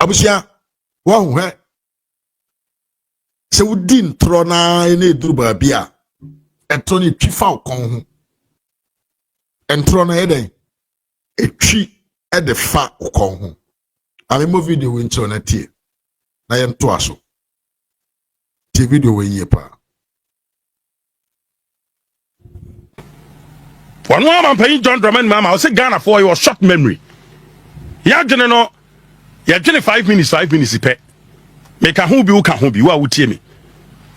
abusia wa hwe se wudi ntro na ene duru baabi a entro ni twifa okon ho entro na eden etwi de fa okon ho ame mo video we ntro na tie na ye nto aso tie video we yie pa one man pay John Dramani Mahama I say Ghana for your short memory ya dwene no ya dwene 5 minutes pe make a hu bi wo ka hu bi wa wotie me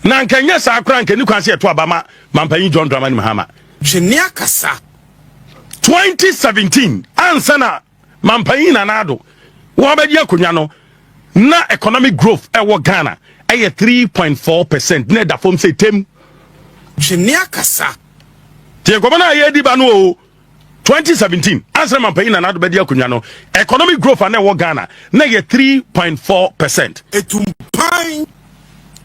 na nkanya sa akra nkani kwanse eto abama man pay John Dramani Mahama hwene akasa 2017 ansana man pay na nado wo ba di akonya no na economic growth e wo Ghana e 3.4% na da fom say tem hwene akasa tie gomana ye di ba no 2017 answer man pay na nado be di akonya no economic growth na wo Ghana na 3.4% etumpan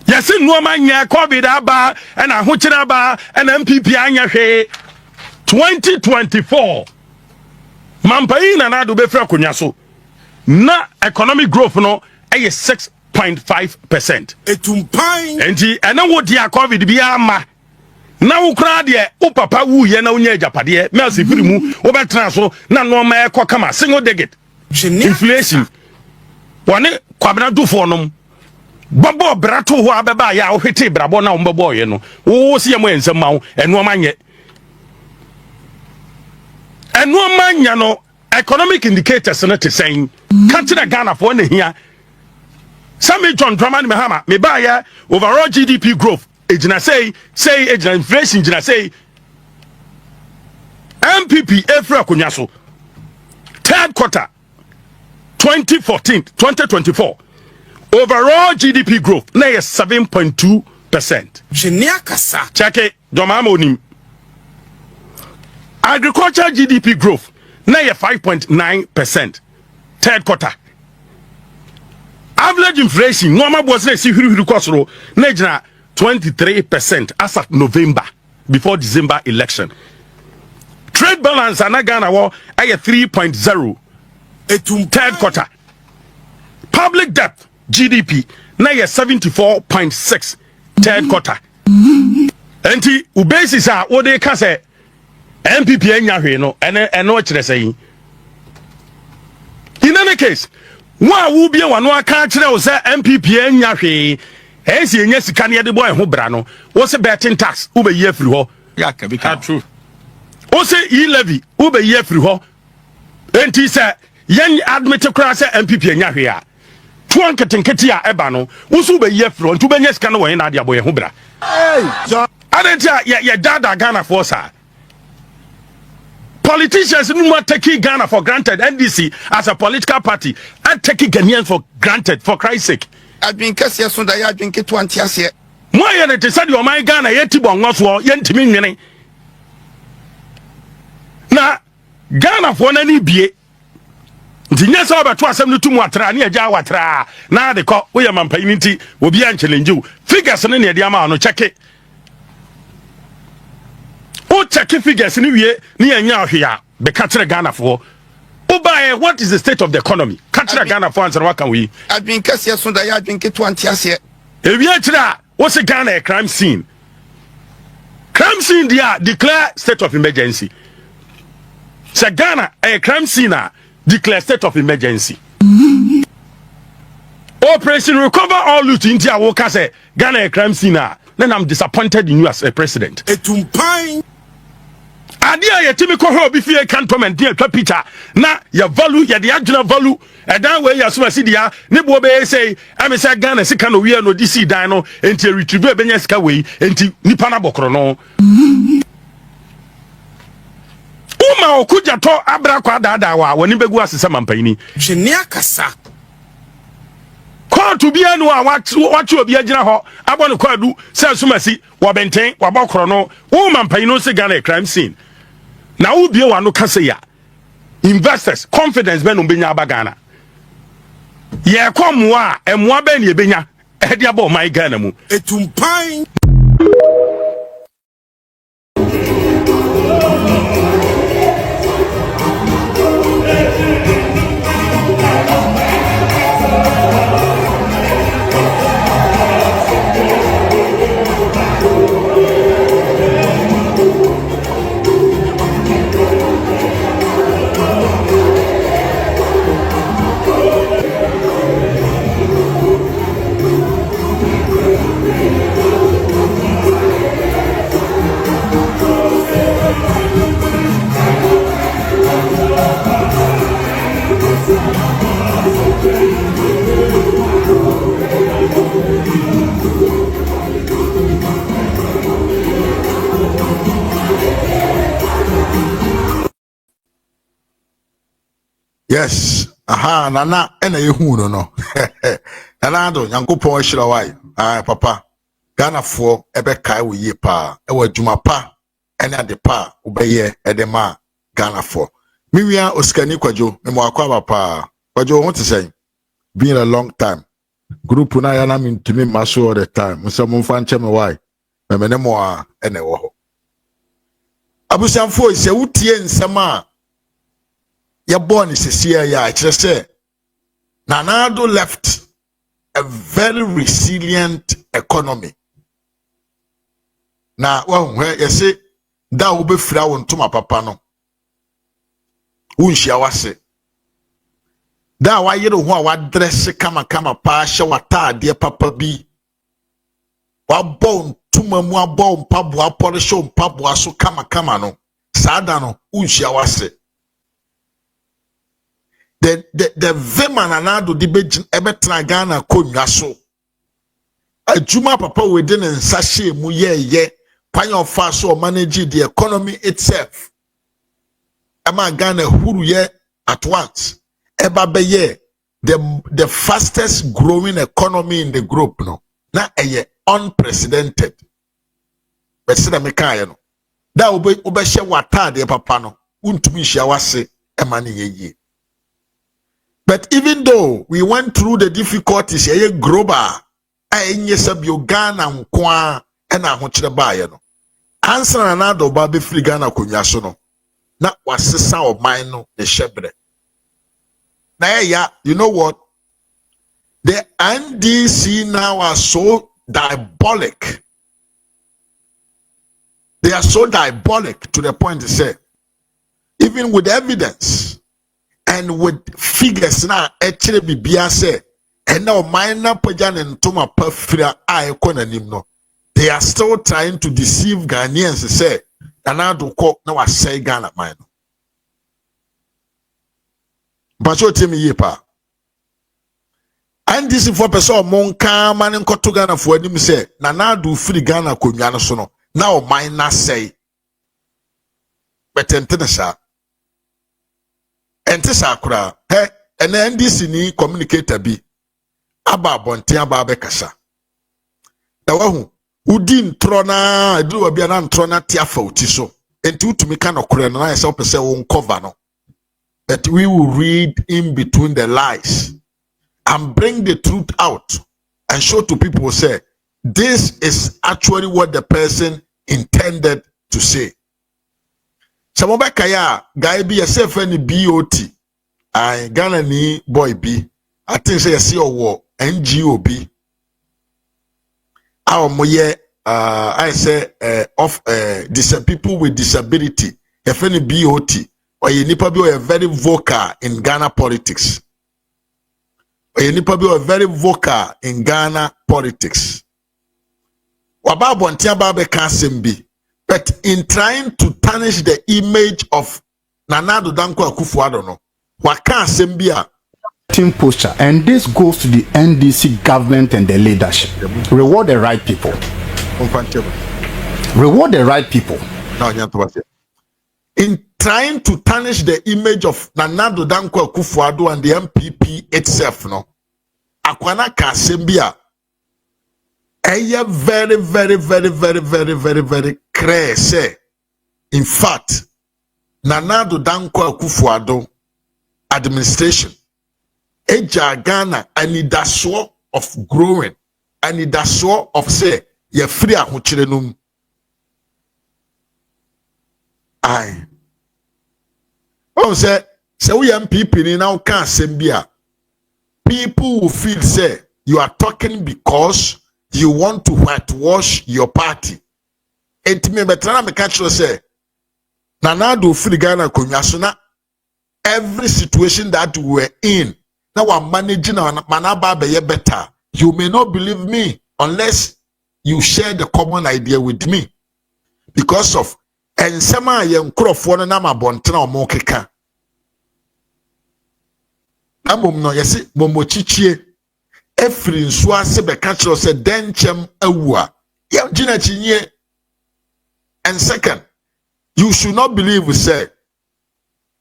yes no man nya covid aba and ahokyere aba and MPP anya hwe 2024 man pay na nado be fra akonya so na economic growth no 6.5% etumpan enti ena wo dia covid bi ama na wo kra de o papa wu ye na wonya ajapade me asifiri mu wo betra so na no ma ekọ kama single digit inflation wane kwabena dufo nom babo brato ho abeba ya wo hwete brabo na wo mbebo ye no wo se ye mo ensem ma wo eno ma nye eno ma nya no economic indicators na te saying country Ghana for na hia Sami John Dramani Mahama me ba ya overall GDP growth ejina say ejina inflation ejina say MPP efra konya so third quarter 2024 overall GDP growth na 7.2%. hwene akasa Check it domama onim agriculture GDP growth na 5.9% third quarter. Average inflation normal was na si huru kosoro na gina 23% as of November before December election. Trade balance na Ghana wo ay 3.0 third quarter. Public debt GDP na 74.6 third quarter. Enti ubasis a wo de ka se MPP anya hwe no eno kire say. In any case, wa wu bia wano aka kire wo se MPP anya hwe esi enya sika ne de boy ho bra no wo se betting tax wo be ye free ho ya ka bi ka true wo se e levy wo be ye free ho enti se yen admit kra se MPP anya hwe a tuan ketenketi a eba no wo so be ye free ho ntu be nya sika no wo na de boy ho bra adentia ye dada Ghana for sa politicians no taking Ghana for granted. NDC as a political party and taking Ghanaians for granted for Christ's sake. I've been Cassia Sunda, I've been get 20 years here. Why are they said you my Ghana yet to bon for Yentimi? Now Ghana for any be the next over 272 watra near Jawatra. Now they call William and Painiti will be answering you. Figures in the amount check it. O check figures near now here. The country Ghana for. Oh, by what is the state of the economy? Country Ghana for answer. What can we? I've been Cassia Sunda, I've been get 20 years here. If you what's a Ghana a crime scene? Crime scene there declare state of emergency. So Ghana a crime scene declare state of emergency. Operation recover all loot in India. Woka say Ghana a crime scene. Then I'm disappointed in you as a president. Etumpan. Adia ye timi ko ho bi fie cantonment dey twa picture na ya value ya de adwena value e dan we ya so asidia ne bo be say am say Ghana sika no we no DC dan no enti retrieve be nya sika we enti nipa na bokro no uma okuja to abra kwa dada wa woni begu asese mampani hwene akasa court bi anu a wachi obi agina ho abone kwadu say sumasi wo benten wo bokro no wo mampani no se Ghana crime scene. Now we be one ya investors confidence be no benya abagana ye kwamwa emwa be ne benya e dia bo my Ghana mu etumpan Yes, aha, nana, ena yehu no. Nana do, Nyankopon ahyira wai. Ah, papa. Ghana for ebe kai wo ye pa. Ewa dwuma pa. Ene ade pa obeye ede ma Ghana for. Miwia Oskani Kwajo, memo akwa pa. Kwajo, what to say? Been a long time. Group na yana mintimi maso all the time. Musa mumfa ncheme wai. Memene mo a ene wo ho. Abusanfo ise utie nsema ya born is ya just say Nanado left a very resilient economy. Na where you say that will be free on to my papa no. Unshi awase. Da wa yero ho wa dress kama pa sha wata de papa bi. Wa bon tuma mu abon mpaboa polish mpaboa so kama no. Sada no unshi awase. The vema nanado di betra Ghana konwa so adwuma papa within nsahye mu ye kwan of so manage the economy itself ama Ghana huru ye at once eba be ye the fastest growing economy in the group no na eye unprecedented but say me kan no da obe hye wata de papa no untumi hia wase ema ne ye. But even though we went through the difficulties, global, Ghana nkwa ena ahokyere baaye no. Answer na nado ba be free Ghana konwa so no. Na wasesa oman no the shebre. Na ya, you know what? The NDC now are so diabolic. They are so diabolic to the point to say, even with evidence and with figures now actually bibia say and now minor pajan and toma perfira no, they are still trying to deceive Ghanaians to say Nanado ko na wa say Ghana man. But so tell me ye pa. And this for person monka man nkoto Ghana for anim say Nanado free Ghana ko nwa no so no. Now minor say but entenesa ente sakura he ene NDC ni communicator bi aba bonten aba be kasa da wahu udi ntro na edu wa bia na ntro na tiafa uti so enti utumi ka nokore na yesa opese won cover no, but we will read in between the lies and bring the truth out and show to people say this is actually what the person intended to say. Samobeka ya guy be yourself any BOT. I Ghana ni boy B. I think say see or NGO B. Our moye I say of people with disability. If any BOT or you nipa be a very vocal in Ghana politics. Or you nipa be a very vocal in Ghana politics. Wababo ntia babe kansembi. But in trying to tarnish the image of Nanado Danko Akufo-Addo no, waka sembia team posture, and this goes to the NDC government and the leadership. Reward the right people. Reward the right people. In trying to tarnish the image of Nanado Danko Akufo-Addo and the MPP itself, no, Akwana Kasembia. Very, very, very, very, very, very, very clear. Say, in fact, Nanado Danko Akufo-Addo administration, Eja Ghana, I need that sort of growing. I need that sort of say, ye free ahuchirenum. Aye. Oh, say we MPP ni now can't sembia. People will feel say you are talking because you want to whitewash your party. And me betrana me catch you say, Nanado free Ghana konyaso every situation that we were in, now we're managing our manaba be better. You may not believe me unless you share the common idea with me. Because of and sama yen krofo na ma bontena o mo keka. Abom no yesi bombo chichie efiri nso ase be catch us denchem awua. Ya gina chinye. And second, you should not believe we say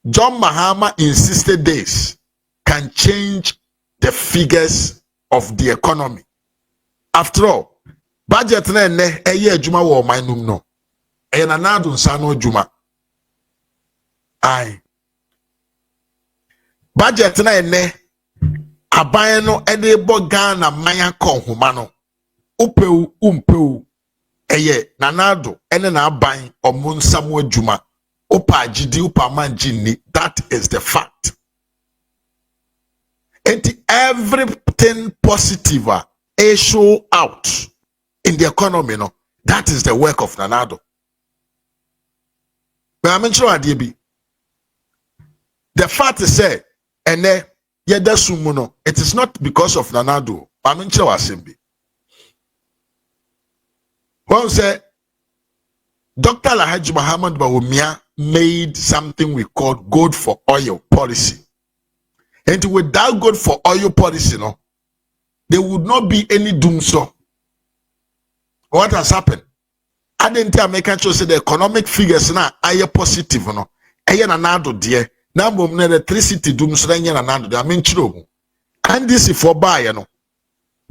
John Mahama in 60 days can change the figures of the economy. After all, budget na ene eye adwuma wo manum no. Eye na nadu nsa no adwuma. Ai. Budget na ene aban no ede bo Ghana manya konhoma no. Upew umpew eye na nadu ene na aban omo nsamo adwuma. Upa jidi upa manjini, that is the fact. And everything positive show out in the economy, no, that is the work of Nanado. But I'm sure the fact is said, and then it is not because of Nanado. I'm sure Asimbi. One say Dr. Alhaji Muhammad Bawumia made something we call gold for oil policy. And without gold for oil policy, no, there would not be any doom so. What has happened? I didn't make sure say the economic figures now are positive, no. Aye na nado dear. Now electricity doom so na nado. I mean true. And this is for buy, no.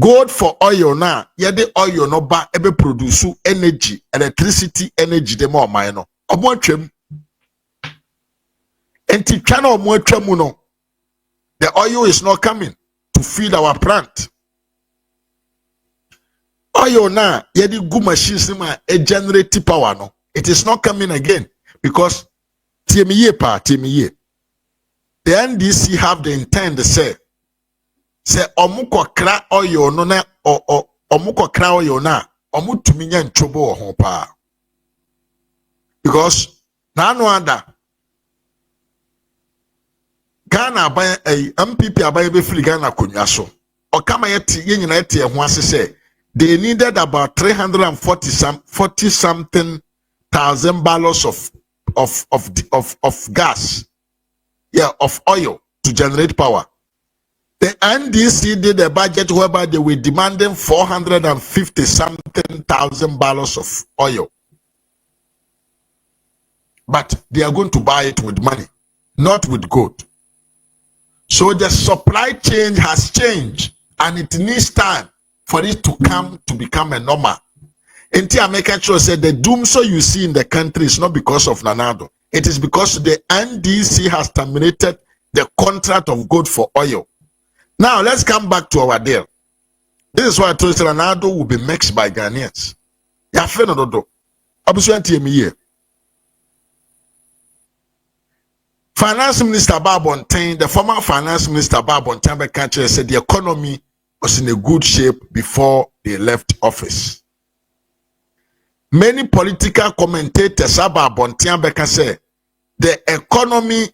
Gold for oil now, yeah, the oil no ba ebe produce energy, electricity energy the more no. Omo twem. Enti twana omo twem no. The oil is not coming to feed our plant. Oil now, yeah, the good machines a generate power no. It is not coming again because TME. The NDC have the intent to say omuko kra oil no na omuko kra oil na omutumi nya nchobo ho pa. Because na no other Ghana aban MPP aban be free Ghana konwa so. Okama yeti ye nyina yeti ho ase say they needed about 340 something thousand barrels of gas, yeah, of oil to generate power. The NDC did a budget whereby they were demanding 450 something thousand barrels of oil. But they are going to buy it with money, not with gold. So the supply chain has changed and it needs time for it to come to become a normal. Until I make sure say the doom so you see in the country is not because of Nanado. It is because the NDC has terminated the contract of gold for oil. Now let's come back to our deal. This is why I told you Nanado will be mixed by Ghanaians. Ya feno dodo. Obviously here. Finance Minister Babontain, the former Finance Minister Babontain said the economy was in a good shape before they left office. Many political commentators Babontain say the economy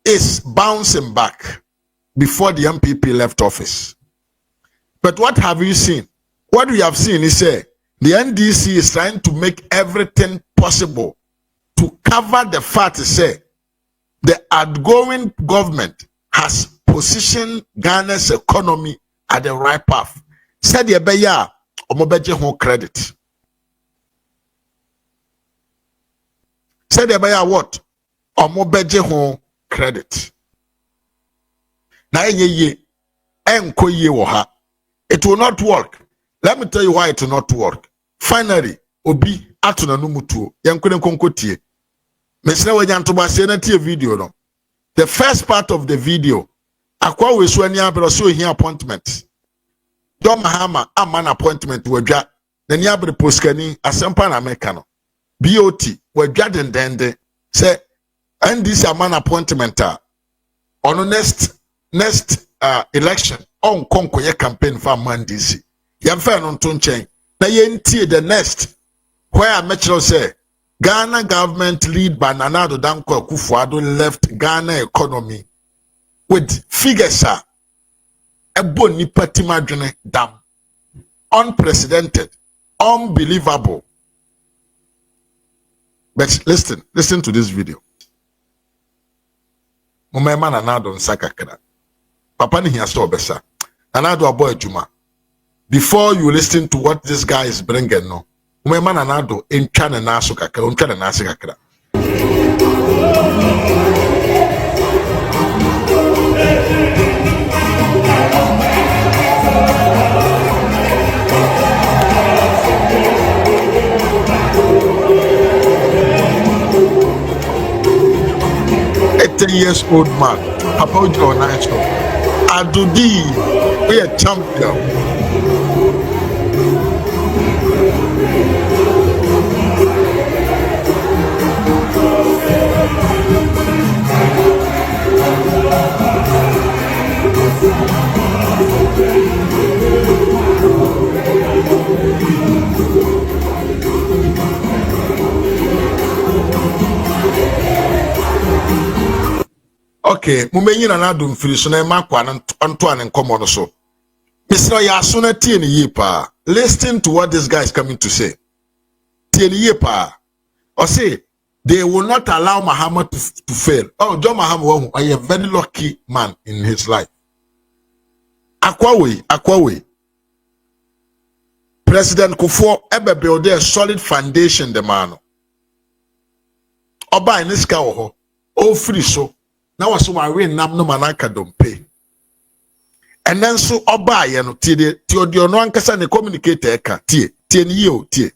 is bouncing back before the MPP left office. But what have you seen? What we have seen is the NDC is trying to make everything possible to cover the fact say the outgoing government has positioned Ghana's economy at the right path. Said the beya omobeje hon credit. Said the beya what? Omobeje hon credit. Na ye enko ye wo ha. It will not work. Let me tell you why it will not work. Finally, obi atuna no mutuo. Yankone konkotie. Video no. The first part of the video, akwa we so ania bro so here appointment. John Mahama a man appointment wadwa. Na nia bre poskani asempa na America no. BOT wadwa dendende say NDC a man appointment on next election on konkoye campaign for NDC. Yamfa no nto nchen. Na yentie the next where Metro say Ghana government lead by Nanado Danko Akufo-Addo left Ghana economy with figures ebo nipa timadwene dam, unprecedented, unbelievable. But listen to this video. Mumema Nanado nsakakra. Papa ni hiya so besa. Nanado abo adwuma. Before you listen to what this guy is bringing, no. Umema nanado entwa ne na so kakra, ontwa ne na se kakra. A 10-year-old man, Papa Ujo Nacho, Adudi, we a champion. Okay, mumenyi na nadu mfiri so na makwa na anto an nkomo no so. Mr. Yasuna tie ne yipa. Listen to what this guy is coming to say. Tie ne yipa. Or say they will not allow Mahama to fail. Oh, John Mahama is a very lucky man in his life. Akwawe. President Kufuor ebe build a solid foundation the man. Oba in this car oh free so. Now was so I win nam no manaka don't pay. And then so oba ye no tie odio no ankasa ne communicator eka tie ni ye tie.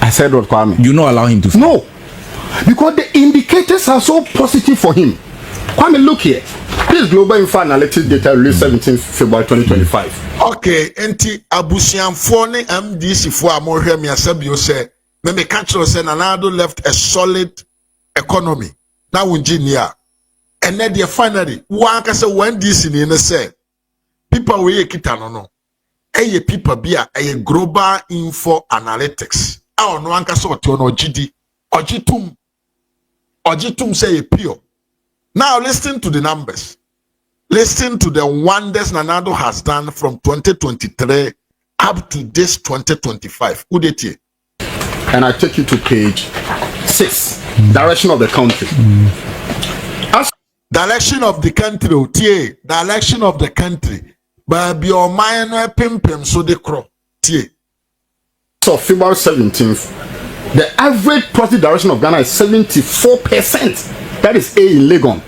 I said what, Kwame? You not allow him to fail. No, because the indicators are so positive for him. Kwame, look here. This Global Info Analytics data released 17th February 2025. Okay, enti abusianfo ne MDC fo amohwe me asabio say me catch you say Nanado left a solid economy. Now engineer. And then they finally one can say when this in say people we kita no. Eye people bia a Global Info Analytics. Ah no anka so to no GD. Ojitum say pure. Now listen to the numbers. Listen to the wonders Nanado has done from 2023 up to this 2025. Udeti. And I take you to page 6. Direction of the country. As Direction of the country, tie. Direction of the country. But your mind no pimpim so de cro. Tie. So February 17th, the average positive direction of Ghana is 74%. That is A in Legon.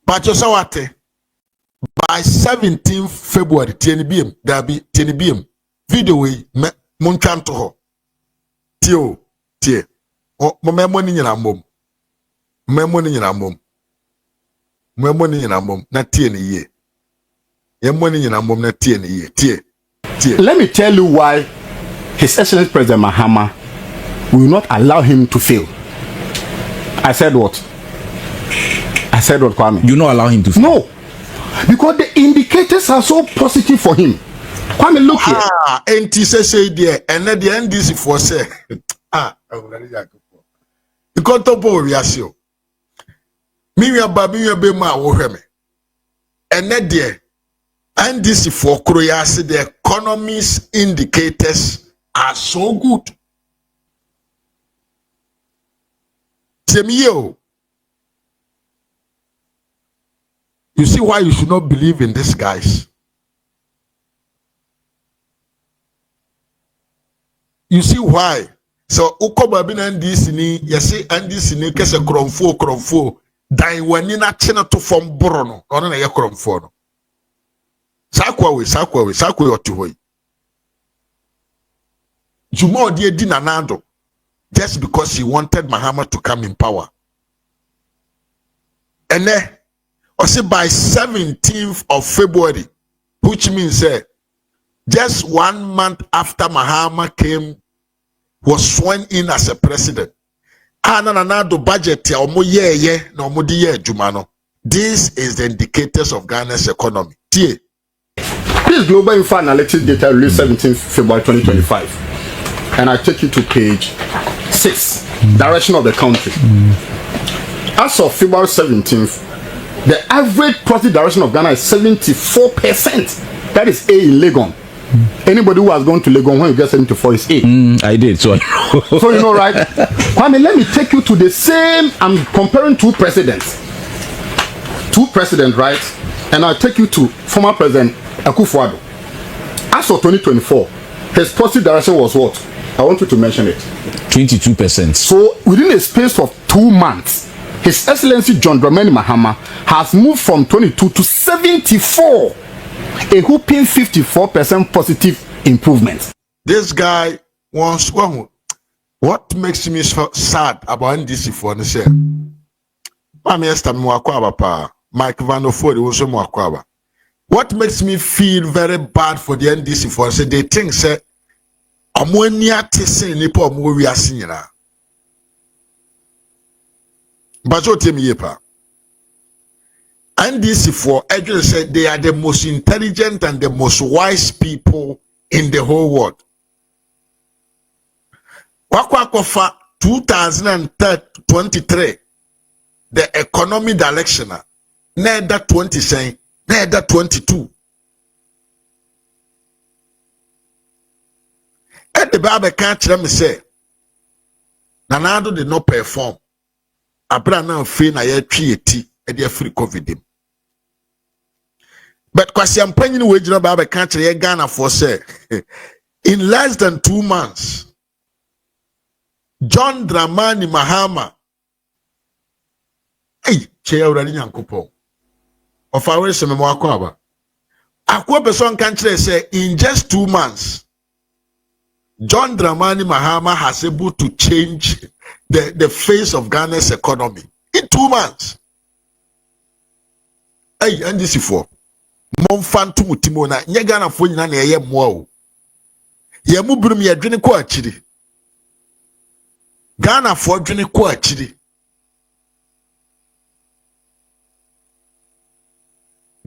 But you saw what? By 17th February, TNBM, there be TNBM. Video we munchan to ho. Tie. Oh, money in a mum. Money in a mum. Money in a mum, not tie in a year. Your money in a mum, not tie in a year. Tie. Let me tell you why His Excellency President Mahama will not allow him to fail. I said what? I said what, Kwame? You not allow him to fail. No, because the indicators are so positive for him. Kwame, look here. NTC say there, and then the NDC for say, because topo we asio. Me baby be ma wo hweme. And then there, NDC for Korea say the economy's indicators are so good. Temio. You see why you should not believe in these guys. You see why. So ukoba bin NDC ni yesi NDC ni kese kromfo dan wani na chena to from borono ono na ye kromfo no. Sakwa otu hoyi. Juma odi di Nanado just because he wanted Mahama to come in power. And then also by 17th of February, which means just 1 month after Mahama was sworn in as a president. Nanado budget This is the indicators of Ghana's economy. This Global Info Analytics data released 17th February 2025. And I take you to page 6. Direction of the country. As of February 17th, the average positive direction of Ghana is 74%. That is A in Legon. Anybody who has gone to Legon when you get 74 is A. I did, so I know. So you know, right? Kwame, let me take you to the same. I'm comparing two presidents. two presidents, right? And I'll take you to former President Akufo-Addo. As of 2024, his positive direction was what? I want you to mention it. 22%. So within a space of 2 months, His Excellency John Dramani Mahama has moved from 22 to 74, a whopping 54% positive improvement. This guy wants one. What makes me so sad about NDC for the say? Mami Esther Mwakwaba pa Mike Van Ofori also Mwakwaba. What makes me feel very bad for the NDC for say they think say ammonia tese nipo omo wi asinyira. Bajo temi yepa. NDC for actually said they are the most intelligent and the most wise people in the whole world. Wakwakofa 2023, the economy direction, neither 20 saying, neither 22. At the Bible can't let me say, Nanado did not perform. Abra now fee na ye treaty at the free COVID. But kwasi ampanyi wage no Bible can't let Ghana for say, in less than 2 months, John Dramani Mahama, hey, chair already yankupo. Of our some Mwakwaba. Akwa person country say in just 2 months, John Dramani Mahama has able to change the face of Ghana's economy in 2 months. Hey, and this is for Monfantu Mutimona, nye Ghana for na ye mo. Ye mu brum ye dwene ko achiri. Ghana for dwene ko achiri.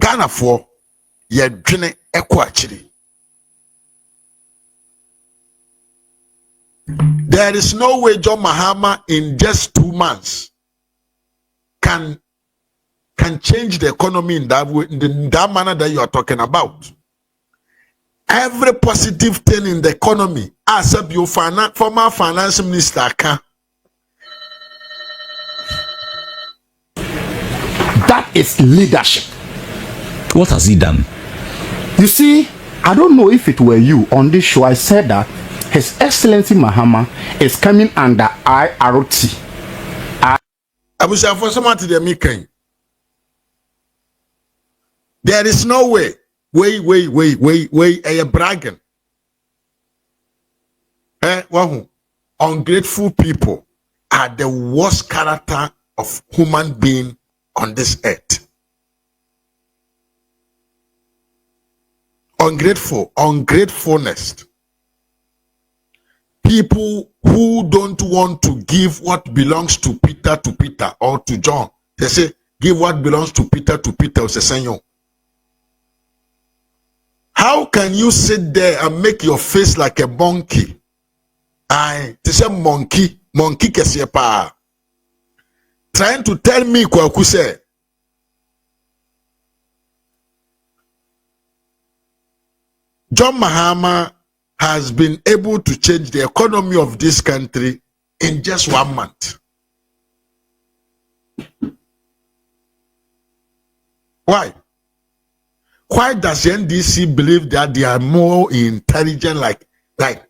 Ghana for ye dwene ko achiri. There is no way John Mahama in just 2 months can change the economy in that way, in that manner that you are talking about. Every positive thing in the economy, as a former finance minister, that is leadership. What has he done? You see, I don't know if it were you on this show. I said that His Excellency Mahama is coming under IRT. There is no way. Wait, bragging. Ungrateful people are the worst character of human being on this earth. Ungratefulness. People who don't want to give what belongs to Peter or to John. They say, give what belongs to Peter, Senor. How can you sit there and make your face like a monkey? They say monkey kesiepa. Trying to tell me kwaku say, John Mahama has been able to change the economy of this country in just 1 month. Why? Why does NDC believe that they are more intelligent than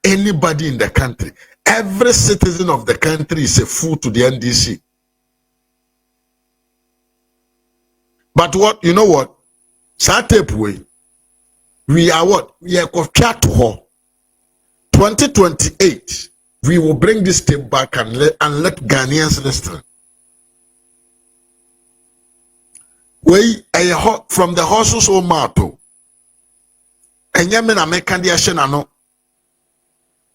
anybody in the country? Every citizen of the country is a fool to the NDC. But what, you know what? Satepwe. We are what? We are 2028. We will bring this tape back and let Ghanaians listen. From the horses o mato. Enyamina meka di ashenano.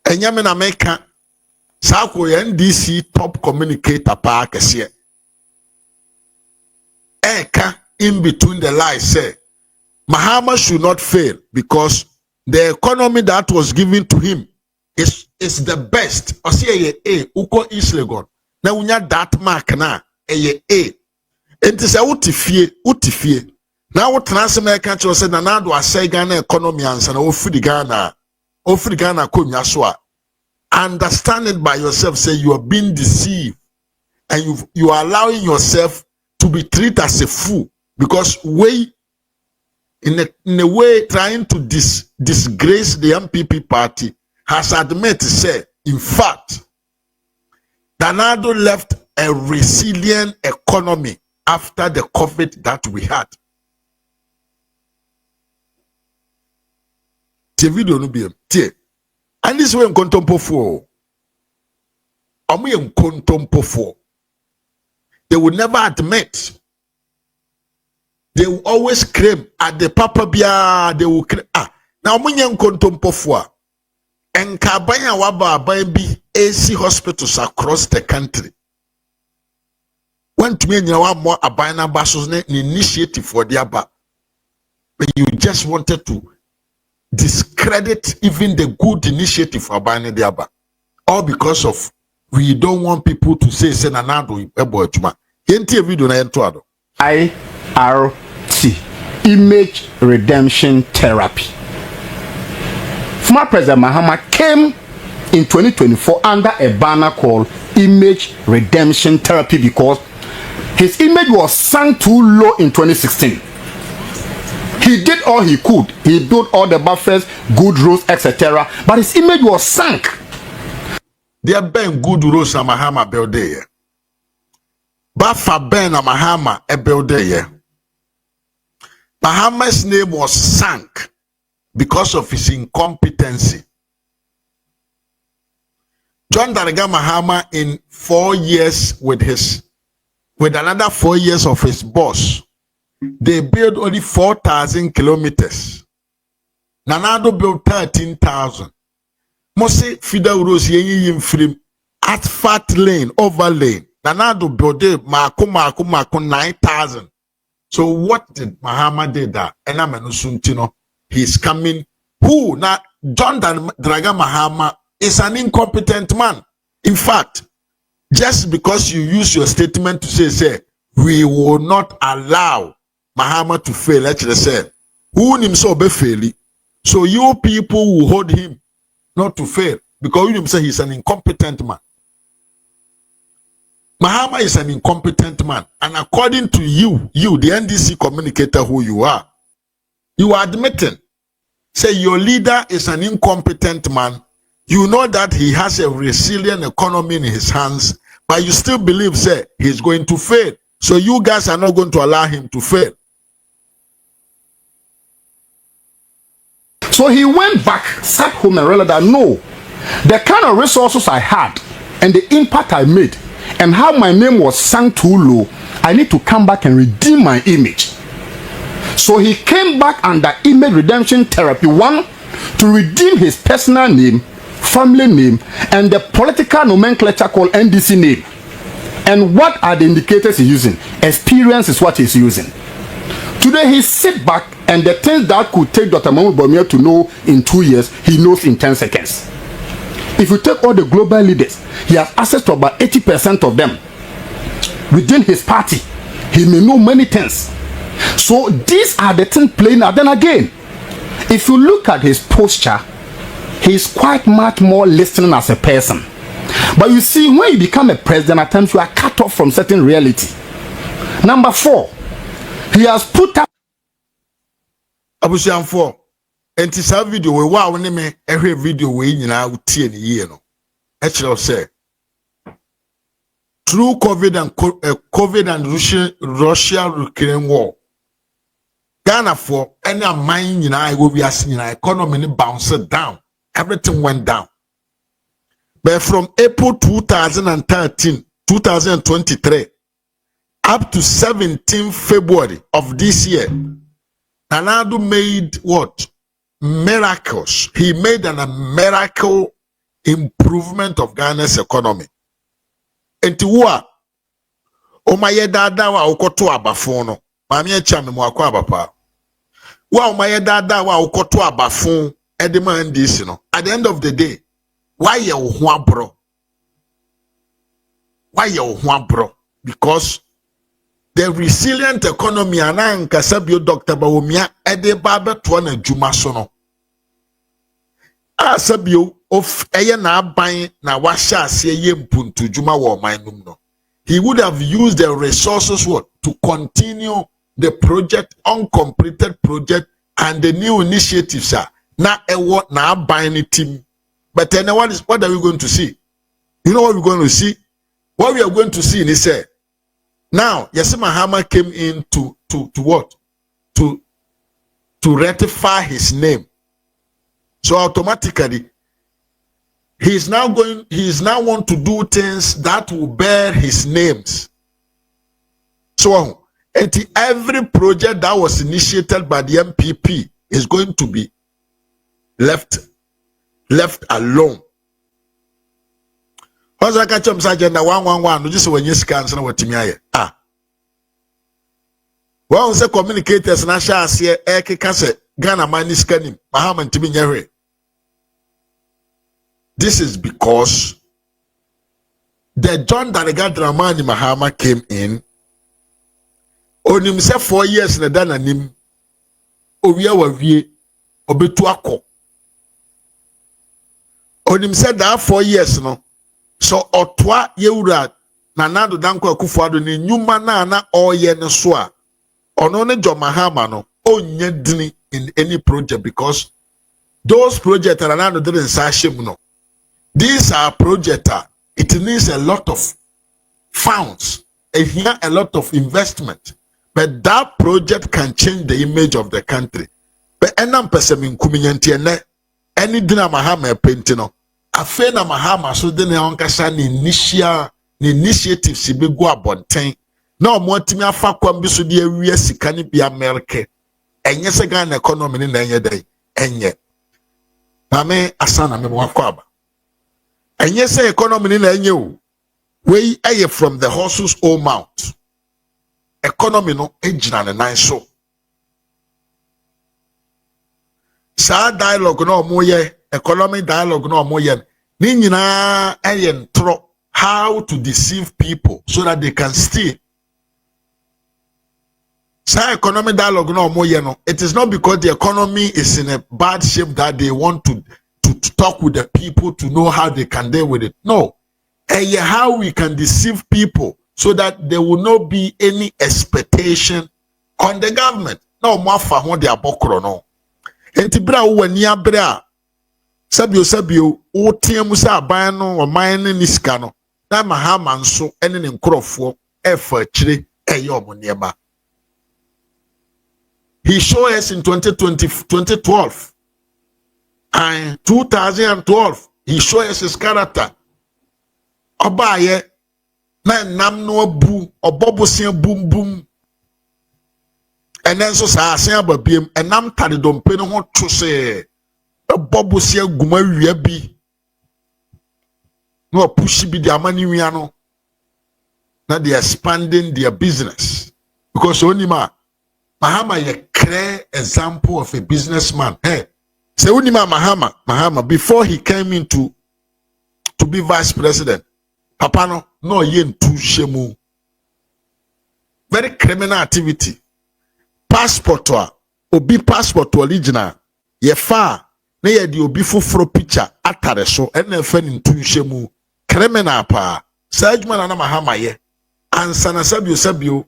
Enyamina meka. Sako NDC top communicator pa kesiye. Eka in between the lies say. Mahama should not fail because the economy that was given to him is the best. Osi A uko East Legon. Na unya that mark na A. Enti se utifie. Na wo transfer country say na na do asai Ghana economy ansa na ofiri Ghana ko nya so a. Understand it by yourself, say you are being deceived and you are allowing yourself to be treated as a fool because we in a way trying to disgrace the MPP party has admitted say in fact Danado left a resilient economy after the COVID that we had. The video no be and this way in contempo for they would never admit. They will always claim at the Papa Bia, they will claim. Now, Munyan Kontompofua and Kabaya Waba Baby AC hospitals across the country. When to me, you want more Abina Basos initiative for the Abba. But you just wanted to discredit even the good initiative for Abina the Abba. All because of we don't want people to say Senanado Ebochuma. Yenti video na entoado. IRT, Image Redemption Therapy. Former President Mahama came in 2024 under a banner called Image Redemption Therapy because his image was sunk too low in 2016. He did all he could. He built all the buffers, good roads, etc. But his image was sunk. There been good roads na Mahama build there. Baffa Ben na Mahama a build there. Mahama's name was sunk because of his incompetency. John Daraga Mahama in 4 years with another 4 years of his boss, they built only 4,000 kilometers. Nanado built 13,000. Mose Fida Rose yin frame at fat lane, over lane. Nanado built Mako 9,000. So what did Mahama did that? He's coming. Who now? John Daraga Mahama is an incompetent man. In fact, just because you use your statement to say we will not allow Mahama to fail, actually say who himself be failing. So you people will hold him not to fail because you say he's an incompetent man. Mahama is an incompetent man, and according to you, the NDC communicator who you are admitting, say your leader is an incompetent man. You know that he has a resilient economy in his hands, but you still believe, say, he's going to fail. So you guys are not going to allow him to fail. So he went back, sat home and realized that no, the kind of resources I had and the impact I made and how my name was sunk too low, I need to come back and redeem my image. So he came back under Image Redemption Therapy, one, to redeem his personal name, family name, and the political nomenclature called NDC name. And what are the indicators he's using? Experience is what he's using. Today he sit back and the things that could take Dr. Mahmoud Bawumia to know in 2 years, he knows in 10 seconds. If you take all the global leaders, he has access to about 80% of them. Within his party, he may know many things. So these are the things playing out. Then again, if you look at his posture, he's quite much more listening as a person. But you see, when you become a president, at times you are cut off from certain reality. Number 4, he has put up Abusian 4. And this video we wow me every video we nyina utie ni ye no. Actually say through COVID and Russia-Ukraine war, Ghana for any mind nyina go be as nyina economy bounced down. Everything went down. But from April 2023 up to 17 February of this year, Nanado made what? Miracles. He made a miracle improvement of Ghana's economy. Enti wa o maye dada wa ukoto abafon no mami echa me mo akwa abapa wa o maye dada wa ukoto abafon e de man this no at the end of the day why ye ho abro because the resilient economy anan kasabio Dr. Bawumia e de ba to na djuma so no asabio of eye na aban na wahya ase ye mpuntu djuma wo man num no he would have used the resources what to continue the project, uncompleted project, and the new initiatives are now buying team. But then what are we going to see? You know what we're going to see? What we are going to see is now yes, Mahama came in to what? To ratify his name. So automatically he is now want to do things that will bear his names. So every project that was initiated by the MPP is going to be left alone. What's that catch up agenda 111? Just when you scan some what me ah. Well, say communicators na sha ase ekeka se Ghana money scanning Mahama ntimi nyere. This is because the John Darega Dramani Mahama came in. Onim se 4 years na dana nim. Owia wawie obetu akọ. Onim se that 4 years no. So otwa yewura na nado danko akufuado ni nyuma na oye ne so a ono ne John Mahama no onye dini in any project because those projects are nado didn't sashim no. These are projects it needs a lot of funds and here a lot of investment, but that project can change the image of the country. But enam person in kuminyanti ene any dina Mahama pentino afe na Mahama so de ne onkasa ni initiative si be go abonten na omotimi afa kwam bi so de awie sika ne bi America enye se Ghana economy ni na enye dai enye mame asana me wakọ aba enye se economy ni na enye o we aye from the horse's own mouth economy no ejina ne nan so sa dialogue no omoye economic dialogue no omoye ni nyina ayen tro how to deceive people so that they can steal. Sa economic dialogue no omoye no, it is not because the economy is in a bad shape that they want to talk with the people to know how they can deal with it. No, how we can deceive people so that there will not be any expectation on the government. No more for what they are bokro no. Enti bra wo ani abra sabio wo tiamu sa aban no o man ne nisika no na Mahama nso ene ne nkrofo efa chire eye omuniema. He showed us in 2012 and 2012 he showed us his character. Obaye na nam no abu obobosia boom boom. And then so sa asen ababiem enam tade dompe no ho to se bobosia guma wia bi no push bi the amani wia no na they expanding their business because onima Mahama a clear example of a businessman. Hey, say onima Mahama before he came into to be vice president papa no yen tu shemu very criminal activity. Passport obi passport original ye fa na ye di obi foforo picture atare so ena fa ni ntunhwemu criminal pa sajuma na Mahama ye ansa na sabio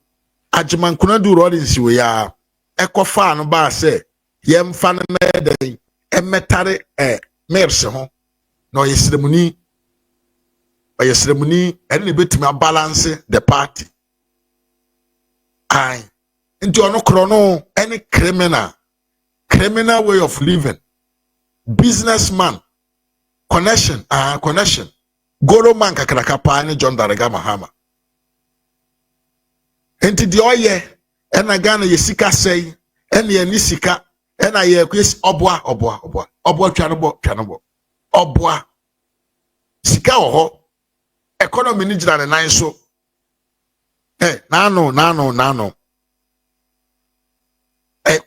ajiman kuna du rollins we ya ekofa no ba se ye mfa na den emetare merse ho no yesremuni ene betimi balance the party ai into no chrono any criminal way of living, businessman, connection, goro man kakrakapa ni John Darega Mahama. Into the oye, ena Ghana yesika say, ena ye nisika, ena ye kwes obwa chanabo, obwa. Sika oho, economy ni jina na so. Nano.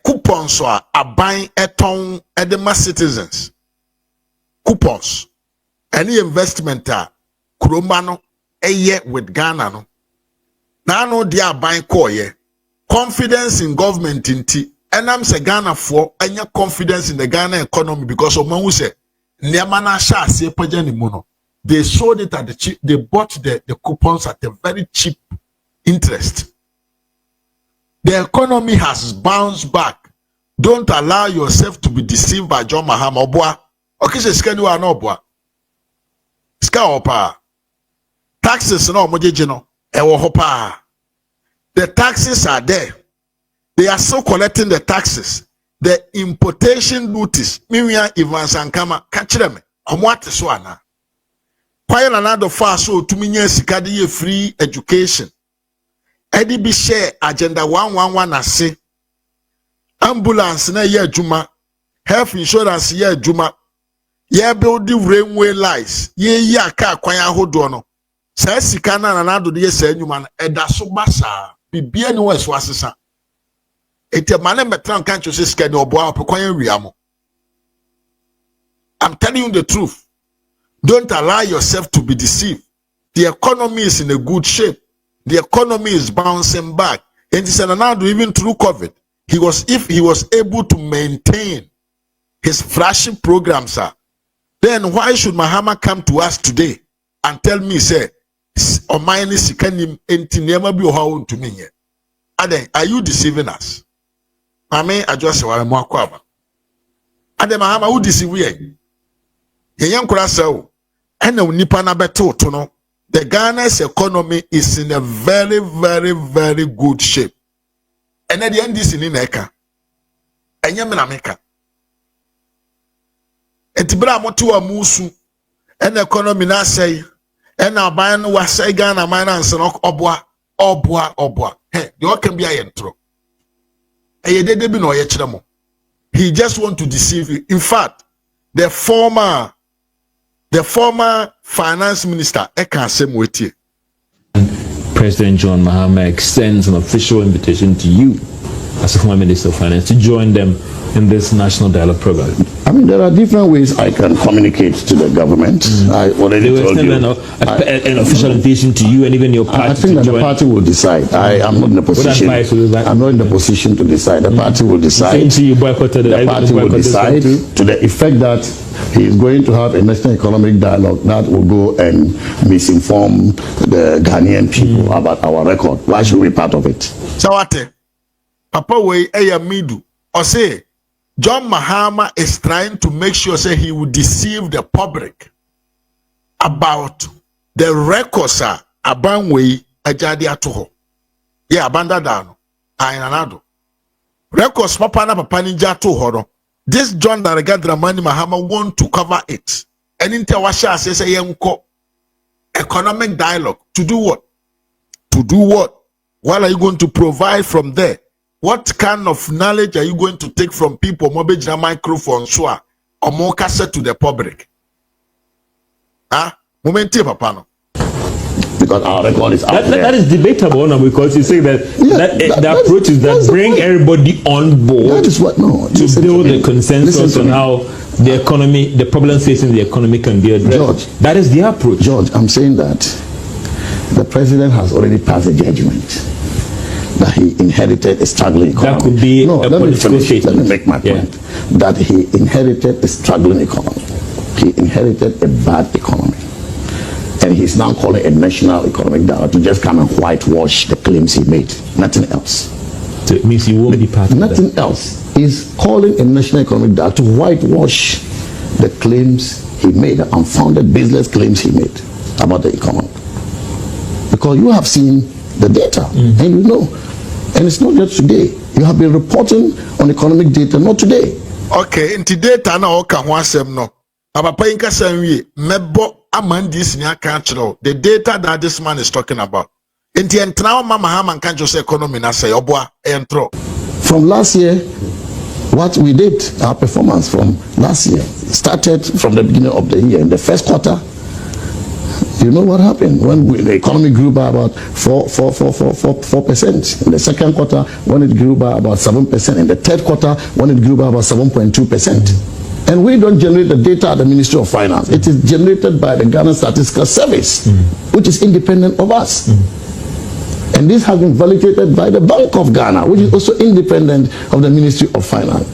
Coupons are buying eton edema citizens. Coupons. Any investment kuromano eye with Ghana no. Now they are buying koye. Confidence in government in tea. And I'm say Ghana for any confidence in the Ghana economy because of man who say Niamana sha se pajani mono. they sold it at the cheap, they bought the coupons at a very cheap interest. The economy has bounced back. Don't allow yourself to be deceived by John Mahama. Obwa. Okay, so skani wa no obwa. Ska opa. Taxes no mojeje no. Ewo hopa. The taxes are there. They are still collecting the taxes. The importation duties. Mimiya Ivan Sankama. Kachireme. Omwate so ana. Kwaya na nado fa so tuminye sikadi ye free education. Edi bi share agenda 111 ase. Ambulance na ye adwuma. Health insurance ye adwuma. Ye build railway lines. Ye aka kwaya ahodo no. Sa sika na nado de ye sa adwuma na eda so basa. Bibia ni wo so asesa. Eti mane metran kan cho sika ni obo apokwaya wiamo. I'm telling you the truth. Don't allow yourself to be deceived. The economy is in a good shape. The economy is bouncing back. And he said, even through COVID, if he was able to maintain his flashing programs, then why should Mahama come to us today and tell me, say, or mine is never be to me here? Are you deceiving us? I mean, I just say, I'm more quaba. And then Mahama, who deceive we? Young Kurasao, and the Nipana Beto to know. The Ghana's economy is in a very, very, very good shape. And at the end, this in Ineka. And Yamanameka. And Tibra Motua Musu. And the economy na say. And our buying was say Ghana minance and obwa. Hey, you can be a intro. And you didn't know yet. He just want to deceive you. In fact, the former finance minister, President John Mahama extends an official invitation to you as a former Minister of Finance to join them in this national dialogue program. I mean, there are different ways I can communicate to the government. I already told you. An official invitation to you and even your party. I think that the party will decide. I am not in a position. I'm not in the position to decide. The party will decide. The party will decide to the effect that he is going to have a national economic dialogue that will go and misinform the Ghanaian people about our record. Why should we be part of it? Sawate, Papa Way Midu, or say, John Mahama is trying to make sure say he will deceive the public about the records about way ajadi atoho. Yeah, abanda dano. Ainanado. Records papa na papa ninja atoho. This John Dramani Mahama want to cover it. And in Tawasha says a yanko economic dialogue. To do what? To do what? What are you going to provide from there? What kind of knowledge are you going to take from people? Mobile microphone, or more cassette to the public? Momenti papa no. Because our record is out there. That is debatable now, because you say that the approach is that bring everybody on board. That is what to build a consensus on how the economy, the problems facing the economy can be addressed. George, that is the approach. George, I'm saying that the president has already passed a judgment that he inherited a struggling economy. That could be a political statement. Let me make my point. That he inherited a struggling economy. He inherited a bad economy. And he's now calling a national economic dialogue to just come and whitewash the claims he made. Nothing else. So it means he won't be part of Nothing that. else. He's calling a national economic dialogue to whitewash the claims he made, the unfounded business claims he made about the economy. Because you have seen the data, and you know, and it's not just today. You have been reporting on economic data, not today. Okay, into data na oka ho asem no. Papa inka sanwie mebo amandis nya kanchro. The data that this man is talking about. Into entra mama Mahama kan just economy na say oboa entro. From last year, what we did, our performance from last year started from the beginning of the year. In the first quarter, you know what happened when the economy grew by about 4%. In the second quarter, when it grew by about 7%. In the third quarter, when it grew by about 7.2%. And we don't generate the data at the Ministry of Finance. It is generated by the Ghana Statistical Service, which is independent of us. And this has been validated by the Bank of Ghana, which is also independent of the Ministry of Finance.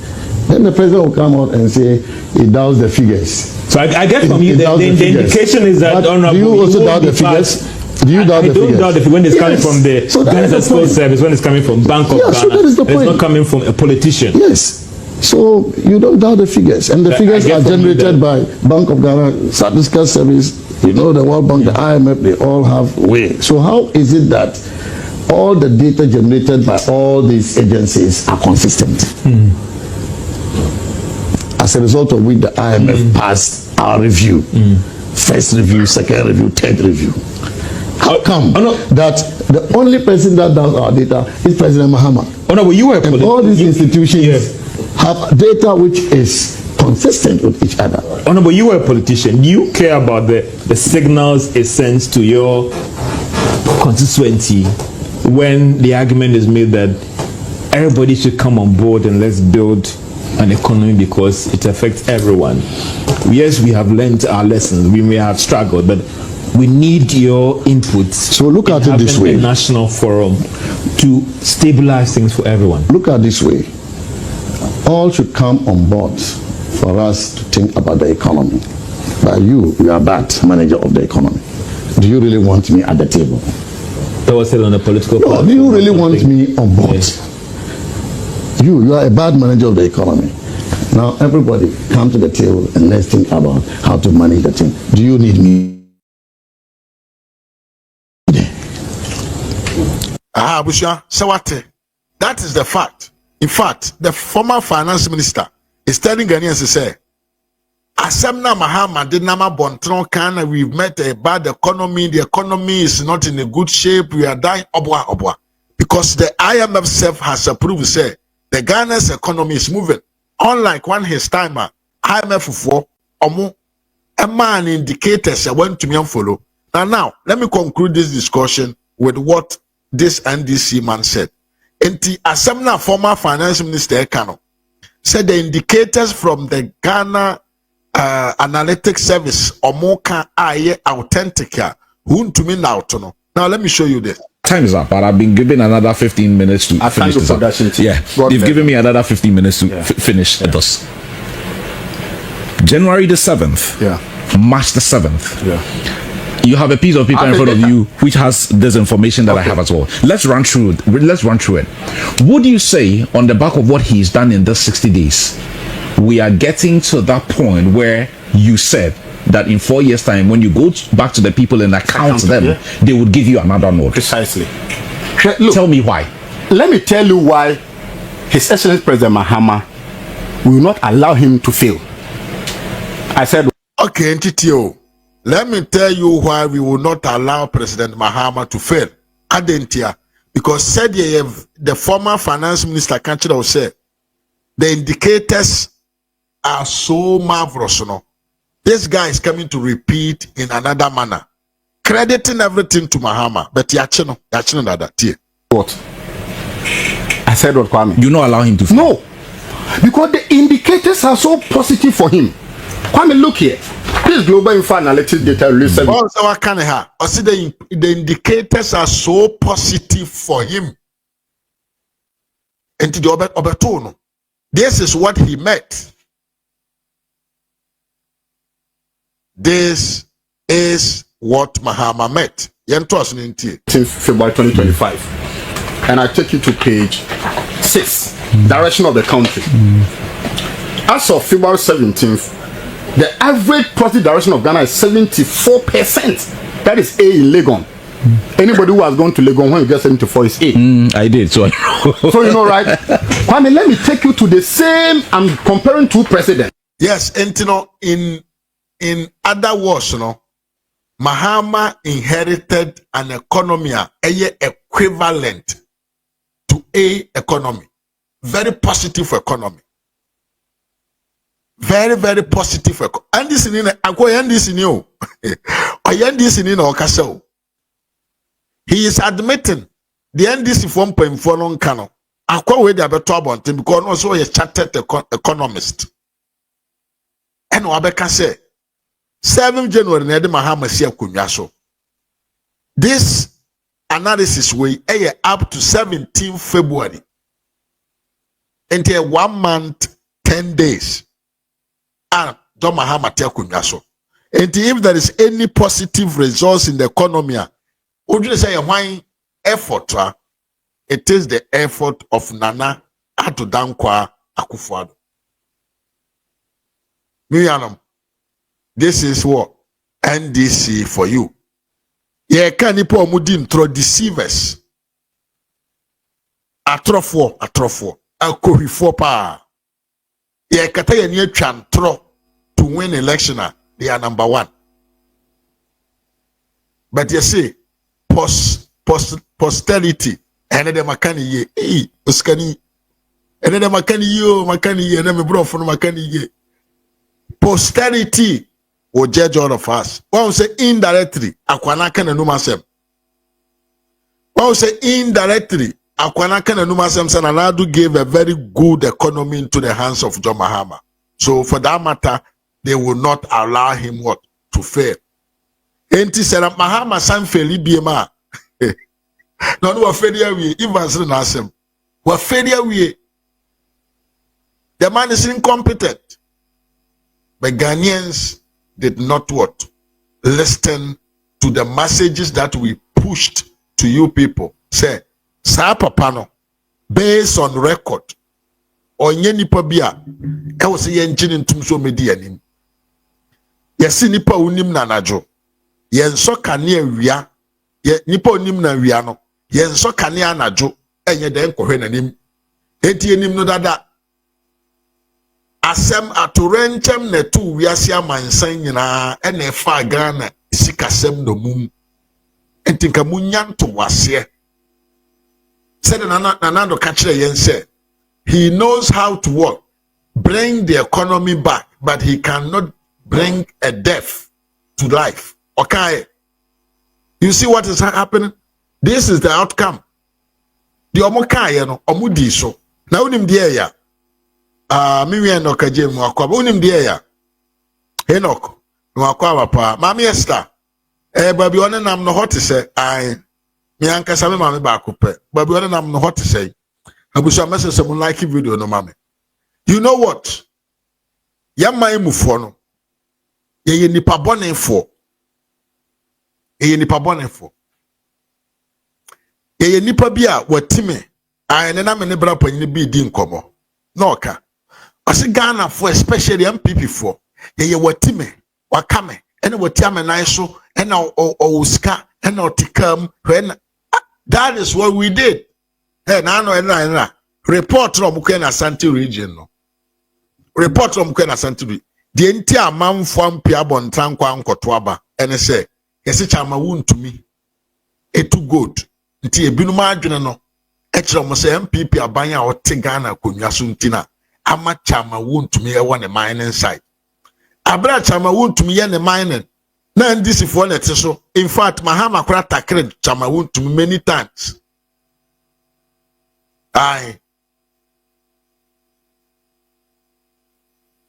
Then the president will come out and say he doubts the figures. So I get from you the indication is that do you also doubt the figures? Do you doubt the figures? I don't doubt the figures when it's coming from the Ghana Expossed service, when it's coming from Bank of Ghana. So that is the point. It's not coming from a politician. Yes. So you don't doubt the figures, and the figures are generated by Bank of Ghana, Statistical Service, the World Bank, the IMF. They all have way. So how is it that all the data generated by all these agencies are consistent? As a result of which the IMF passed our review, first review, second review, third review. How come that the only person that does our data is President Mahama? But you were and all these institutions have data which is consistent with each other. But you were a politician. Do you care about the signals it sends to your constituency when the argument is made that everybody should come on board and let's build an economy because it affects everyone? Yes, we have learned our lessons. We may have struggled, but we need your input. So look at it this way: a national forum to stabilize things for everyone. Look at it this way: all should come on board for us to think about the economy. But you are that manager of the economy. Do you really want me at the table? That was said on a political platform. Do you really want me on board? Yes. You are a bad manager of the economy. Now everybody come to the table and let's think about how to manage the thing. Do you need me? Busha, Sawate. That is the fact. In fact, the former finance minister is telling Ghanaians to say, Asemna Mahama did nama bontron kana, we've met a bad economy, the economy is not in a good shape, we are dying obwa. Because the IMF self has approved, say, the Ghana's economy is moving. Unlike one his timer, IMF for a man indicators I went to me and follow. Now, let me conclude this discussion with what this NDC man said. Enti Asemna former finance minister Eghana said the indicators from the Ghana analytics service omoka aye authentic to me now. Now let me show you this. Time is up, but I've been given another 15 minutes to finish this up. Yeah, they've given me another 15 minutes to finish this. January the 7th, March the 7th. You have a piece of paper in front of you which has this information that I have as well. Let's run through it. Would you say, on the back of what he's done in this 60 days, we are getting to that point where you said that in 4 years' time, when you go back to the people and account them, they would give you another note? Precisely. Look, tell me why. Let me tell you why His Excellency President Mahama will not allow him to fail. I said, okay, NTTO. Let me tell you why we will not allow President Mahama to fail. Adentia, because said the former finance minister Kanchida said the indicators are so marvelous. This guy is coming to repeat in another manner, crediting everything to Mahama. But yachino that. What? I said what, Kwame? You not allow him to fail? No, because the indicators are so positive for him. Kwame, look here. This global info analytics data release. The indicators are so positive for him. And to this is what he met. This is what Mahama met. 10th February 2025. And I take you to page 6, direction of the country. As of February 17th, the average positive direction of Ghana is 74%. That is A in Legon. Anybody who has gone to Legon, when you get 74 is A. I did, so I know. So you know, right? Kwame, let me take you to the same. I'm comparing two presidents. Yes, and in other words, Mahama inherited an economy equivalent to A economy. Very positive economy. Very, very positive. And this in you. He is admitting the NDC from Pemfonon Kano. Akwa they better about him because also a chartered economist. And Wabeka say 7 January Nede Mahama siya kunyaso. This analysis way up to 17 February. Into 1 month 10 days. And John Mahama te akonwa so. And if there is any positive results in the economy, would you say why effort? It is the effort of Nana Addo Dankwa Akufo-Addo. Miyanam, this is what NDC for you. Ye can nipo omudi intro deceivers. Atrofo, akohifo pa. Ye kata ye nye chantro to win election. They are number one. But you see, posterity, and then makani ye, uskani, and then makani ye, and then me bro from makani ye. Posterity will judge all of us. One will say indirectly, akwanaka na numasem. One will say indirectly, akwanaka na numasem. Sananadu gave a very good economy into the hands of John Mahama. So for that matter, they will not allow him what to fail. Enti said Mahama san faili biema. No wa failure we even say na asem. Wa failure we. The man is incompetent. But Ghanaians did not what? Listen to the messages that we pushed to you people. Say, sa papa no, based on record, onye nipa bia, e wo se ye ngine ntum so medi anim. Yesi nipa unim na najo. Ye nso kane awia, ye nipa unim na awia no. Ye nso kane anajo, enye de nkohwe nanim. Enti enim no dada. Asem atorenchem na tu wiase amansan nyina ene fa Ghana sikasem no mum enti nka munyanto wase said nanando ka kire yen say he knows how to work, bring the economy back, but he cannot bring a death to life. Okay, you see what is happening? This is the outcome. The omokaye no omudi so na unim die ya Mimi Enoch Ajem Wakwa unim die ya Enoch Wakwa pa Mami Esther baby one nam no hot say ai me ankasa me mami ba kope baby one nam no hot say abusa message some like video no mami. You know what? Yamma emufo no ye nipa bonefo ye nipa bonefo ye nipa bia watime ai ne na me ne bra panyi bi di nkomo no ka Asi Ghana for especially MPP for ye watime wakame ene watiame nai so ene oska ene otikam when that is what we did. Hey na no ena report no mukwe na Asante region no report no mukwe na Asante region de nti amanfo ampi abontan kwa nkoto aba ene se yesi chama wuntumi etu good nti ebinum adwene no e kire mo se MPP aban a ote Ghana konwa so ntina ama chama wuntumi e wone mining site abra chama wuntumi ye ne mining na ndisi fo na te so. In fact Mahama kura takre chama wuntumi many times. Ai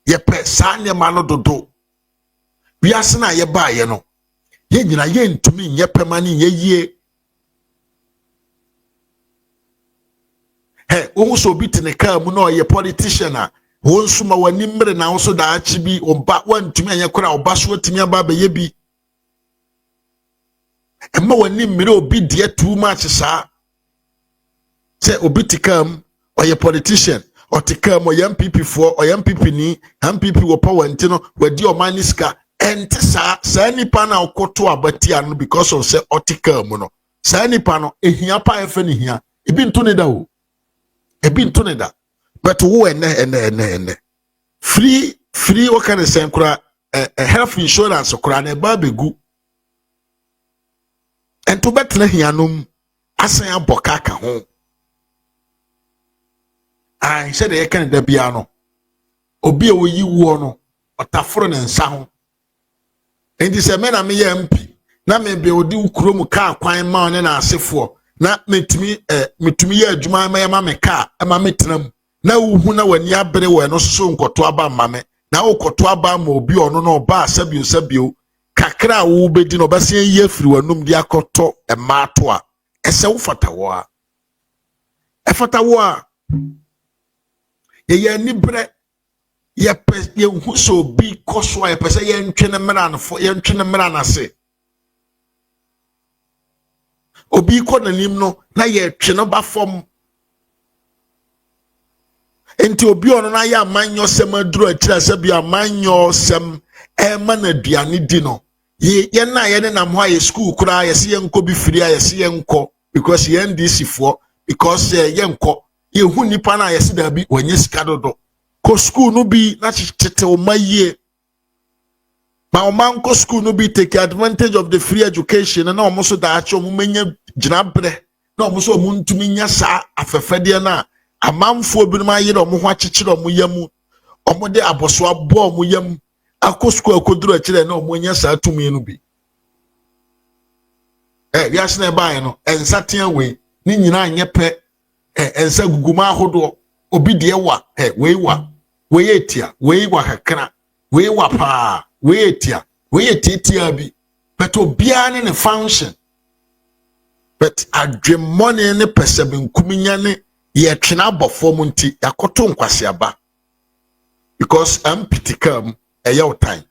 ye pe sanye mano dodo wiase na ye ba ye no ye nyina ye ntumi nye pemani ye yie. Hey, so bit in a car, no, a politician. One summa one nimber now so that chibi or bat one to me and your crowd, baswo to me about yebi. And more nimero be dear too much, sir. Say, obiticum or your politician or to come or young people for or young people ni, young people were power and tino, where dear maniska and sir, Sani Pana or Kotoa Batian because of say oticum, Sani Pano, a here pa here. It been tuned Ebin tuneda, but who and free what kind of same kura health insurance kura ne babegu and to betle hianum asan aboka ka ho. I said e kan da bia no obi a woyi wo no otaforo ne nsa ho endi se me na me ye MP na me be odi ukrom ka kwan ma one na asefo na metumi ya adwuma ma me ka ma metram na uhu na wani abere we no so nkoto aba mame na ukoto aba ma obi ono no ba sabio kakra wo bedi no base ye afiri wanum di akoto e maato a ese wo fatawo a e fatawo a ye ni bre ye hu so bi koso ye pese ye ntwe ne mra no fo ye ntwe ne mra na se obi ko nanim no na ye twe no ba fom enti obi ono na ya amanyo sem aduro akira se bi amanyo sem e ma na duane di no ye na ye ne nam ho ye school kura ye se ye nko bi firi ye se ye nko because ye ndc fo because ye nko ye hu nipa na ye se da bi wanye sika dodo ko school no bi na tete o maye ma o man ko school no bi take advantage of the free education na o mo so da acho mo menya ginabre na o mo so mo ntumi nya sa afefede na amanfo bi no ma ye do mo ho akekere mo yam o mo de aboso abo mo yam akọ school akoduru akire na o mo nya sa tumi no bi wiase na ba ye no ensaten we ni nyina anye pe ensa guguma ahodo obi de wa we etia we wa kakra we wa pa we etia we etitia bi but obia ne function but adwe money ne pesebe nkuminya ne ye twena abofo mu nti yakoto nkwase aba because ampitikam eya time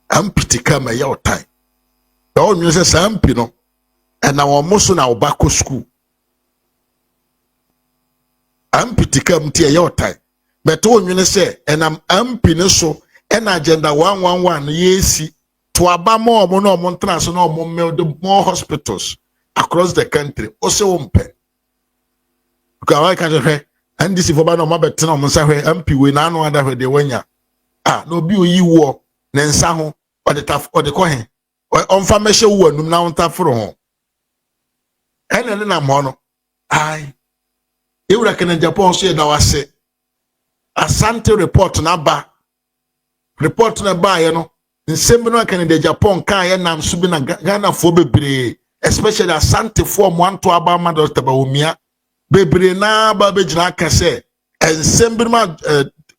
ampitikam eya time o nyu se sampi no na wo muso na obako school ampitikam ti eya time but o nyu se enam ampi ne so na agenda 111 yesi to aba mo no mo ntran so no mo more hospitals across the country o se wo mpe because I can't say and this if oba no ma betina mo nsa hwe ampi we na anu ada hwe de wanya no bi oyi wo ne nsa ho o de ko he on fa me hye wo anum na onta foro ho ene ne na mo no ai ewura kana Japan so ye da wase Asante report na ba report na ba ye no nsem no kana de Japan kan ye nam so bi na Ghana fo bebre especially Asante fo mo anto aba ma do taba omia bebre na ba be jina ka se ensem bi ma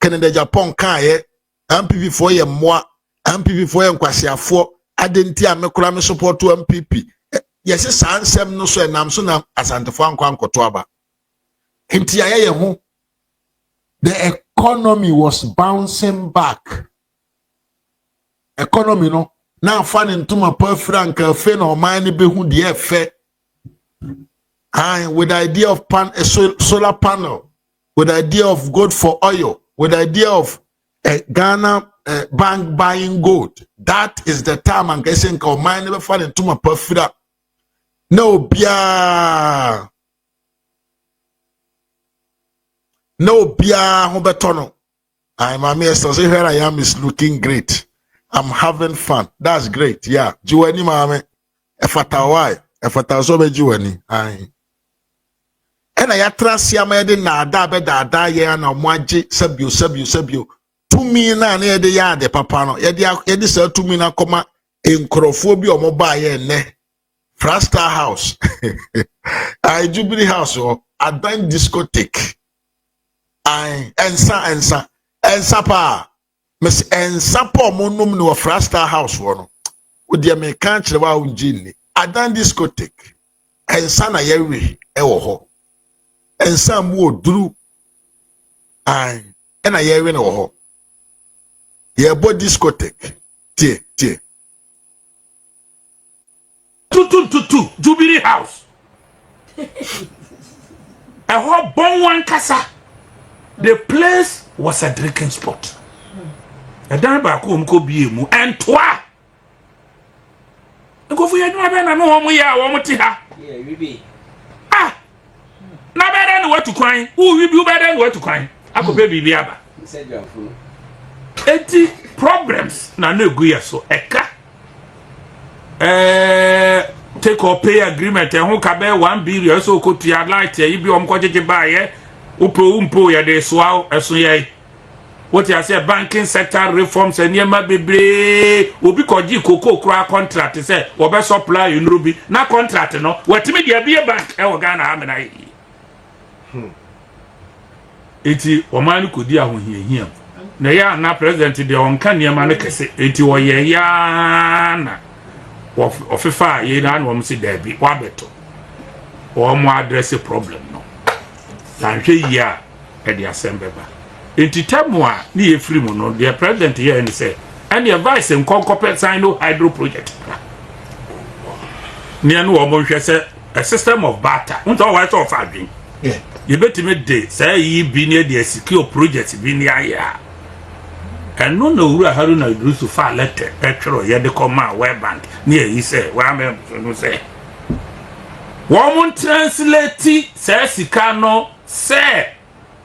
Canada Japan kan ye MPP fo ye moa MPP fo ye nkwasiafo adenti a mekura me support MPP yes sa nsem no so enam so na Asante fo anko ankoto aba nti aye ye ho the economy was bouncing back economy no na fan ntuma pa franka fe na o man ne behu de efe with the idea of solar panel, with the idea of gold for oil, with the idea of Ghana bank buying gold. That is the time I'm guessing called mine never fall into my perfida. No bia Hobetono. My master say here I am is looking great. I'm having fun. That's great. Yeah. Juani mame. Efatawai. Efatazobe juani. Aye. Ena ya trasia ma yede na ada be da ye na omaje sabio tumi na na yede ya de papa no yede sa tumi na koma enkrofo bi omoba ye ne Frastar house I Jubilee house o adan discotheque I ensa pa mes ensa pa omonum no Frastar house wo no wo de me kan kire wa unjini adan discotheque ensa na yewe e wo ho and some would do and I hear in a hole. Your body discotheque. Tie. Two, Jubilee House. A whole bomb one casa. The place was a drinking spot. A damn back home could be mu and twa. Go for your driver and no one ya one here. Yeah, we be. Na better than what to cry. Who will be better than what to cry? I could baby biaba. He said you are full. 80 problems na no go ya so eka. Take or pay agreement and who can bear 1 billion so could ya light ya you be on quantity buy umpo ya de swao as ye. What you say banking sector reforms and yema bebre obi koji koko kra contract say obe supply you ruby na contract no what me dia be a bank e Ghana amena yi. Eti omani kodi ahohiahia na ya na president de onka niam na kese eti wo ye ya na ofefa ye na wo msi dabi wa beto wo mo address problem no na hwe ya e de asembeba enti temwa ni ye free mu no the president here and say and the vice and concope sign no hydro project ni anu o mo hwe say a system of barter unto why so of adwin you betime dey say yi bi ne the secure project bi ni aya and no wura Haruna Idrisu fa letter petro ye de come World Bank ni yi say wa me no say woman translate say sika no say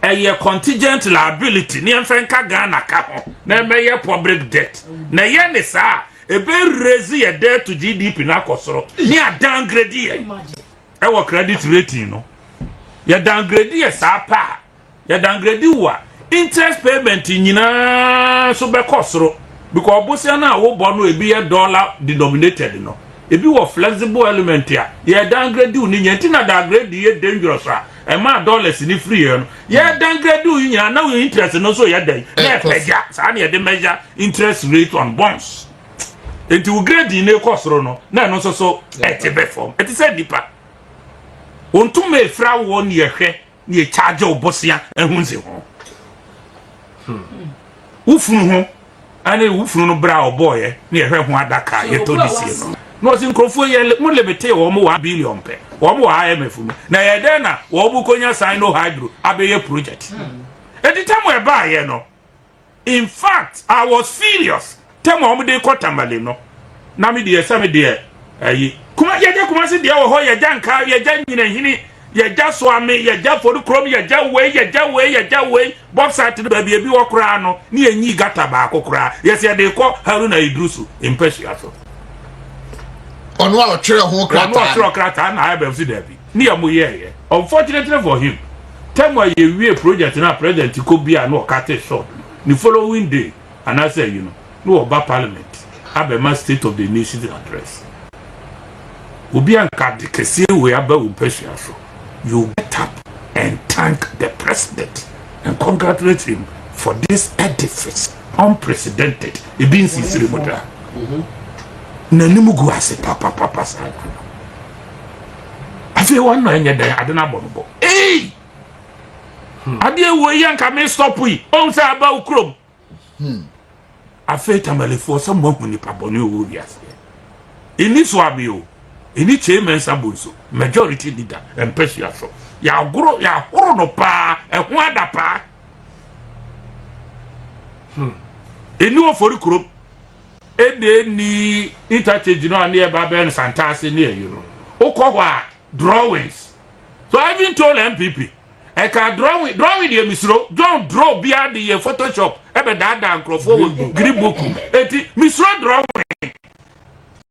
a contingent liability ni enfenka Ghana ka ho na meye public debt na ye ne sa e be raise ye debt to GDP na kosoro ni a downgrade ye e wo credit rating no ye downgrade ye sa pa ye downgrade wa interest payment nyina so be kosoro because obosia na wo bo no e be ye dollar denominated no e be wo flexible element ya ye downgrade ni nyenti na downgrade ye dangerous a ma dollars ni free no ye downgrade you nya na we interest no so ye dan na peja sa na ye de measure interest rate on bonds enti we grade ni kosoro no na no so etebe form eti say dipa onto me fra wo ni ye hwe ni ye charge obosia ehunze ho ufunu ho ane ufunu no bra oboye ni ye hwe ho adaka ye to disi no no sin krofo ye mo lebete wo mo 1 billion pe wo mo IMF mu na ye de na wo bu konya sign no hydro abeye project editam we ba ye no in fact I was furious tem wo mo de kwatambale no na me de esa me de ayi kuma ye je kuma se de wo ho ye janka ye janyina hini ye ja so ame ye ja for krom ye ja we box site no ba bi wo kra no ni enyi gata ba akokra ye se de ko Haruna Idrisu impesua so ono a otwere ho krata na IMF si dabi ni amu ye unfortunately for him time why ye wie project na president ko bia na o kate short the following day and I say no oba parliament abema state of the nation address obi anka de kese we aba impesua so you get up and thank the president and congratulate him for this edifice unprecedented e been sincere moda na nimugu ase papa sa afi won no enye dan ade na bonobo ade wo yanka me stop yi on sa aba ukrom afi tamalefo so mo huni paboni wo biase ini so abi o ini chairman sabunso majority leader empesua so ya horo no pa ehun ada pa ini wo fori krom ede ni interchange no na e ba ben santase na okwa drawings so I even told MPP I can drawing the misro don't draw bia the Photoshop e be da nkrofo green book eti misro drawing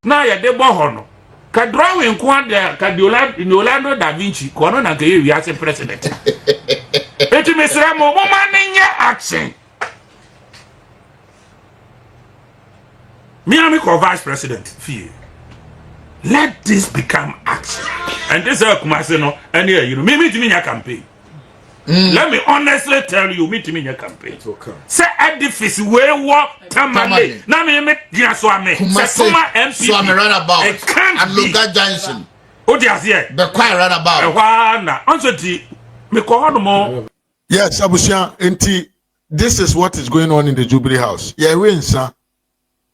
na ya de bo ho no ka drawing kwa de ka Leonardo da Vinci ko no na ka ye wi ase president eti misra mo ma nya action Miami vice president fear. Let this become action. And this is Kumasi no and here me meet me in your campaign. Let me honestly tell you, meet me in your campaign. Okay. Say edifice where walk tamale. Na me dia so ame. Say Kuma MP. So ame run about. And Luga Johnson. O dia here. The choir run about. Ehwa na. Onso ti me ko hono mo. Yes, Abusia enti this is what is going on in the Jubilee House. Yeah, we nsa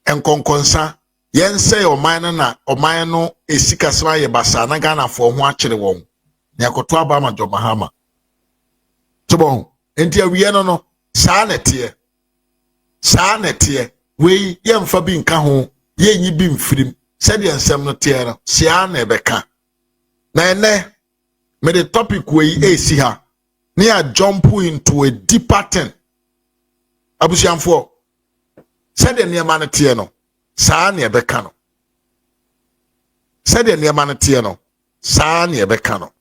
enkonkonsa yen say oman na oman no esikasra ye basa na Ghana for ho akere won na yakoto aba ma Mahama tobon enti awie no saa nete we yemfa bi nka ho yenyi bi mfirim said the nsem no tie no sia na ebeka na ene me the topic we esi ha near jump into a deeper thing abusiamfo said the niema no tie no saa na ebeka no said the niema no tie no saa na ebeka no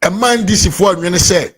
a man this for adwene say